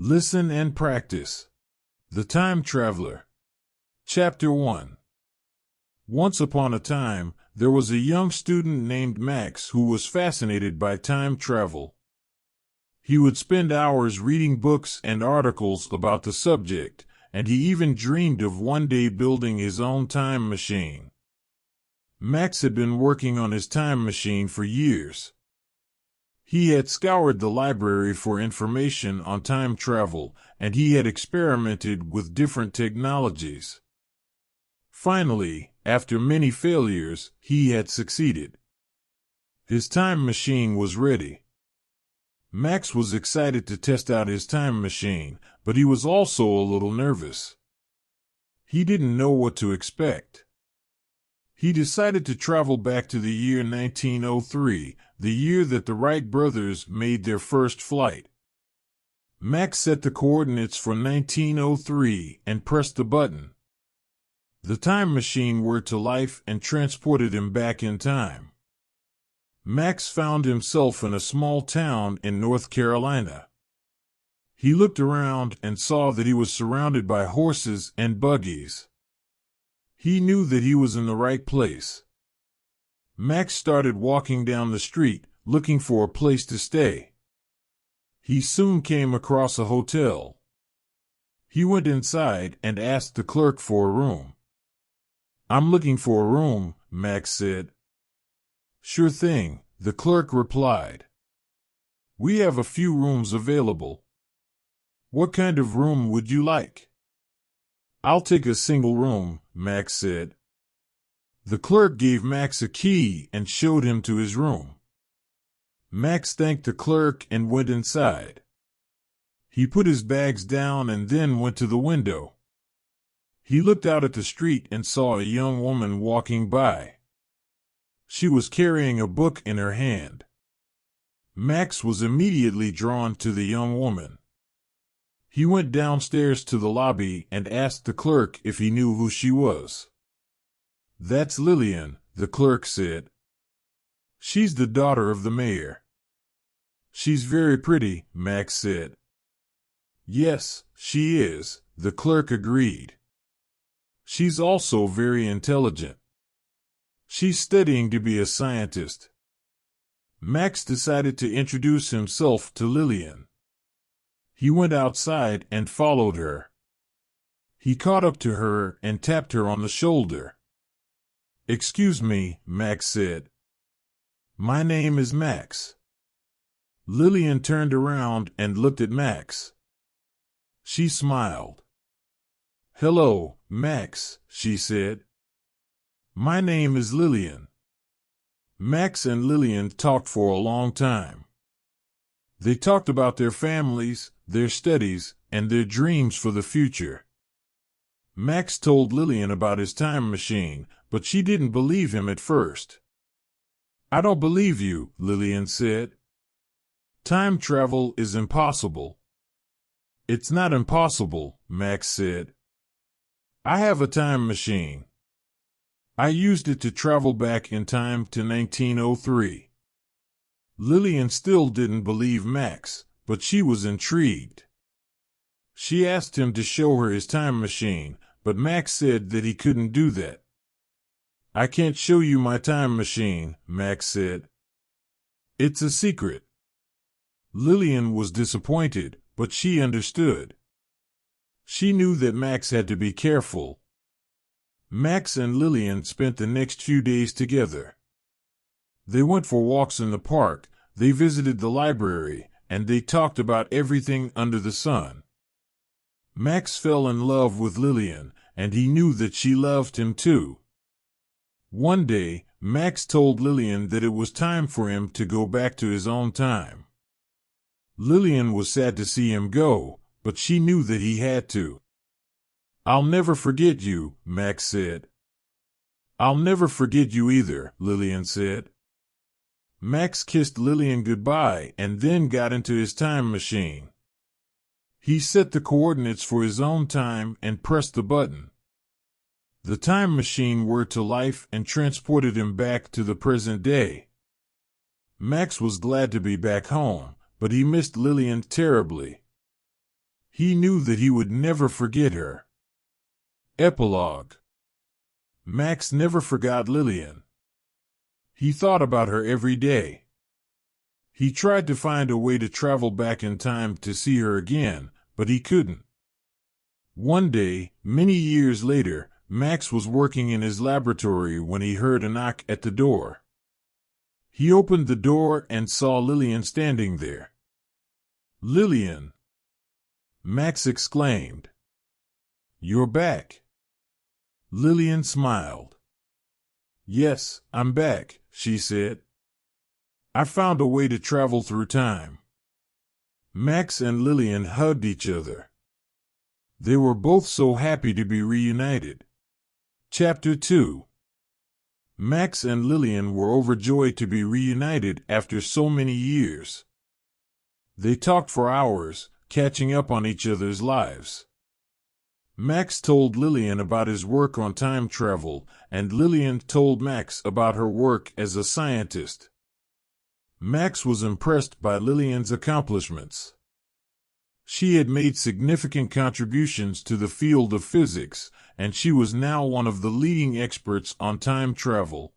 Listen and practice. The Time Traveler. Chapter 1. Once upon a time, there was a young student named Max who was fascinated by time travel. He would spend hours reading books and articles about the subject, and he even dreamed of one day building his own time machine. Max had been working on his time machine for years. He had scoured the library for information on time travel, and he had experimented with different technologies. Finally, after many failures, he had succeeded. His time machine was ready. Max was excited to test out his time machine, but he was also a little nervous. He didn't know what to expect. He decided to travel back to the year 1903, the year that the Wright brothers made their first flight. Max set the coordinates for 1903 and pressed the button. The time machine whirred to life and transported him back in time. Max found himself in a small town in North Carolina. He looked around and saw that he was surrounded by horses and buggies. He knew that he was in the right place. Max started walking down the street, looking for a place to stay. He soon came across a hotel. He went inside and asked the clerk for a room. "I'm looking for a room," Max said. "Sure thing," the clerk replied. "We have a few rooms available. What kind of room would you like?" "I'll take a single room," Max said. The clerk gave Max a key and showed him to his room. Max thanked the clerk and went inside. He put his bags down and then went to the window. He looked out at the street and saw a young woman walking by. She was carrying a book in her hand. Max was immediately drawn to the young woman. He went downstairs to the lobby and asked the clerk if he knew who she was. "That's Lillian," the clerk said. "She's the daughter of the mayor." "She's very pretty," Max said. "Yes, she is," the clerk agreed. "She's also very intelligent. She's studying to be a scientist." Max decided to introduce himself to Lillian. He went outside and followed her. He caught up to her and tapped her on the shoulder. "Excuse me," Max said. "My name is Max." Lillian turned around and looked at Max. She smiled. "Hello, Max," she said. "My name is Lillian." Max and Lillian talked for a long time. They talked about their families, their studies, and their dreams for the future. Max told Lillian about his time machine, but she didn't believe him at first. "I don't believe you," Lillian said. "Time travel is impossible." "It's not impossible," Max said. "I have a time machine. I used it to travel back in time to 1903. Lillian still didn't believe Max, but she was intrigued. She asked him to show her his time machine, but Max said that he couldn't do that. "I can't show you my time machine," Max said. "It's a secret." Lillian was disappointed, but she understood. She knew that Max had to be careful. Max and Lillian spent the next few days together. They went for walks in the park, they visited the library, and they talked about everything under the sun. Max fell in love with Lillian, and he knew that she loved him too. One day, Max told Lillian that it was time for him to go back to his own time. Lillian was sad to see him go, but she knew that he had to. "I'll never forget you," Max said. "I'll never forget you either," Lillian said. Max kissed Lillian goodbye and then got into his time machine. He set the coordinates for his own time and pressed the button. The time machine whirred to life and transported him back to the present day. Max was glad to be back home, but he missed Lillian terribly. He knew that he would never forget her. Epilogue. Max never forgot Lillian. He thought about her every day. He tried to find a way to travel back in time to see her again, but he couldn't. One day, many years later, Max was working in his laboratory when he heard a knock at the door. He opened the door and saw Lillian standing there. "Lillian!" Max exclaimed. "You're back." Lillian smiled. "Yes, I'm back," she said. "I found a way to travel through time." Max and Lillian hugged each other. They were both so happy to be reunited. Chapter 2. Max and Lillian were overjoyed to be reunited after so many years. They talked for hours, catching up on each other's lives. Max told Lillian about his work on time travel, and Lillian told Max about her work as a scientist. Max was impressed by Lillian's accomplishments. She had made significant contributions to the field of physics, and she was now one of the leading experts on time travel.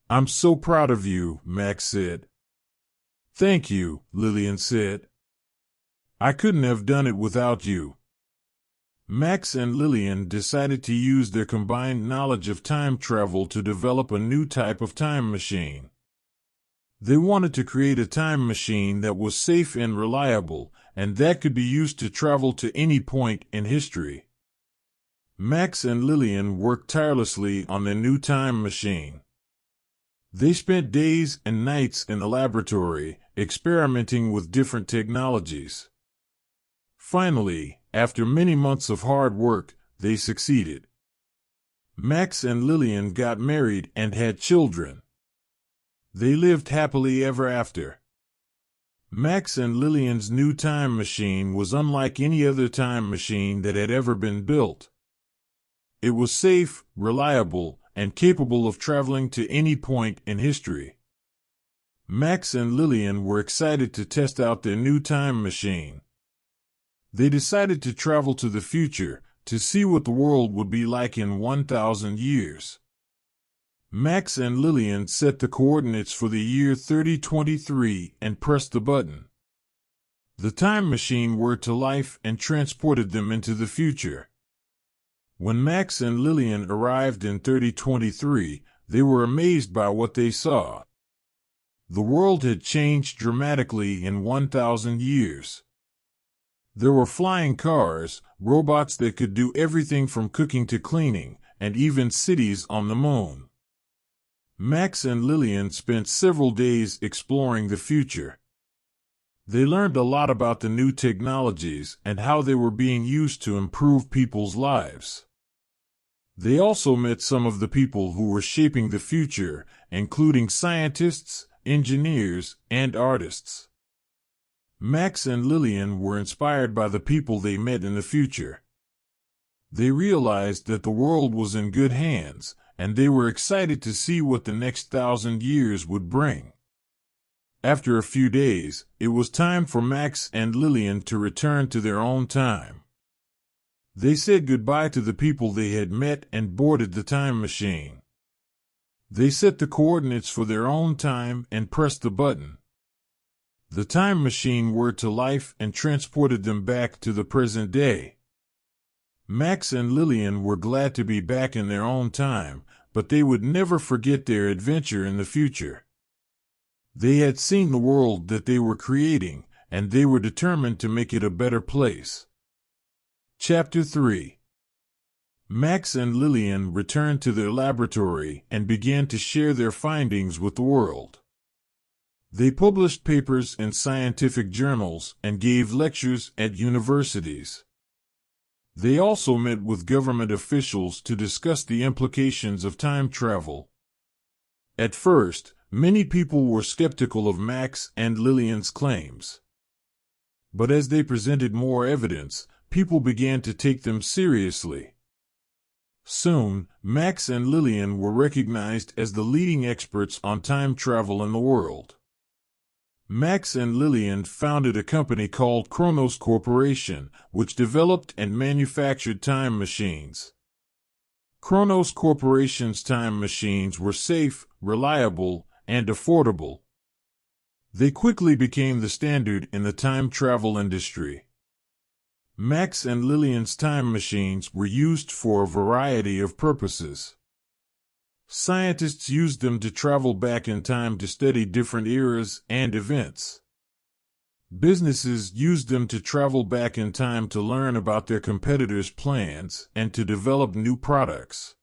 "I'm so proud of you," Max said. "Thank you," Lillian said. "I couldn't have done it without you." Max and Lillian decided to use their combined knowledge of time travel to develop a new type of time machine. They wanted to create a time machine that was safe and reliable, and that could be used to travel to any point in history. Max and Lillian worked tirelessly on their new time machine. They spent days and nights in the laboratory, experimenting with different technologies. Finally, after many months of hard work, they succeeded. Max and Lillian got married and had children. They lived happily ever after. Max and Lillian's new time machine was unlike any other time machine that had ever been built. It was safe, reliable, and capable of traveling to any point in history. Max and Lillian were excited to test out their new time machine. They decided to travel to the future to see what the world would be like in 1,000 years. Max and Lillian set the coordinates for the year 3023 and pressed the button. The time machine whirred to life and transported them into the future. When Max and Lillian arrived in 3023, they were amazed by what they saw. The world had changed dramatically in 1,000 years. There were flying cars, robots that could do everything from cooking to cleaning, and even cities on the moon. Max and Lillian spent several days exploring the future. They learned a lot about the new technologies and how they were being used to improve people's lives. They also met some of the people who were shaping the future, including scientists, engineers, and artists. Max and Lillian were inspired by the people they met in the future. They realized that the world was in good hands, and they were excited to see what the next 1,000 years would bring. After a few days, it was time for Max and Lillian to return to their own time. They said goodbye to the people they had met and boarded the time machine. They set the coordinates for their own time and pressed the button. The time machine whirred to life and transported them back to the present day. Max and Lillian were glad to be back in their own time, but they would never forget their adventure in the future. They had seen the world that they were creating, and they were determined to make it a better place. Chapter 3. Max and Lillian returned to their laboratory and began to share their findings with the world. They published papers in scientific journals and gave lectures at universities. They also met with government officials to discuss the implications of time travel. At first, many people were skeptical of Max and Lillian's claims. But as they presented more evidence, people began to take them seriously. Soon, Max and Lillian were recognized as the leading experts on time travel in the world. Max and Lillian founded a company called Kronos Corporation, which developed and manufactured time machines. Kronos Corporation's time machines were safe, reliable, and affordable. They quickly became the standard in the time travel industry. Max and Lillian's time machines were used for a variety of purposes. Scientists used them to travel back in time to study different eras and events. Businesses used them to travel back in time to learn about their competitors' plans and to develop new products.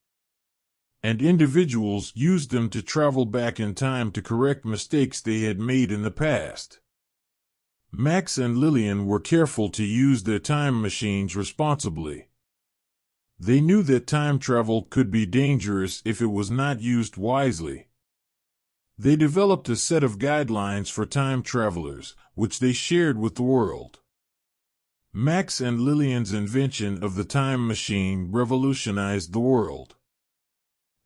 And individuals used them to travel back in time to correct mistakes they had made in the past. Max and Lillian were careful to use their time machines responsibly. They knew that time travel could be dangerous if it was not used wisely. They developed a set of guidelines for time travelers, which they shared with the world. Max and Lillian's invention of the time machine revolutionized the world.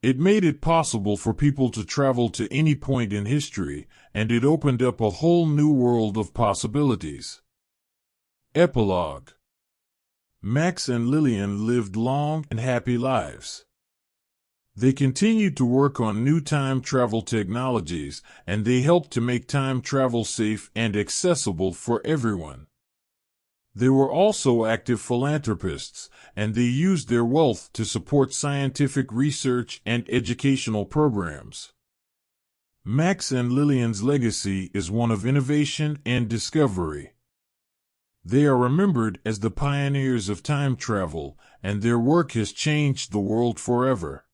It made it possible for people to travel to any point in history, and it opened up a whole new world of possibilities. Epilogue. Max and Lillian lived long and happy lives. They continued to work on new time travel technologies, and they helped to make time travel safe and accessible for everyone. They were also active philanthropists, and they used their wealth to support scientific research and educational programs. Max and Lillian's legacy is one of innovation and discovery. They are remembered as the pioneers of time travel, and their work has changed the world forever.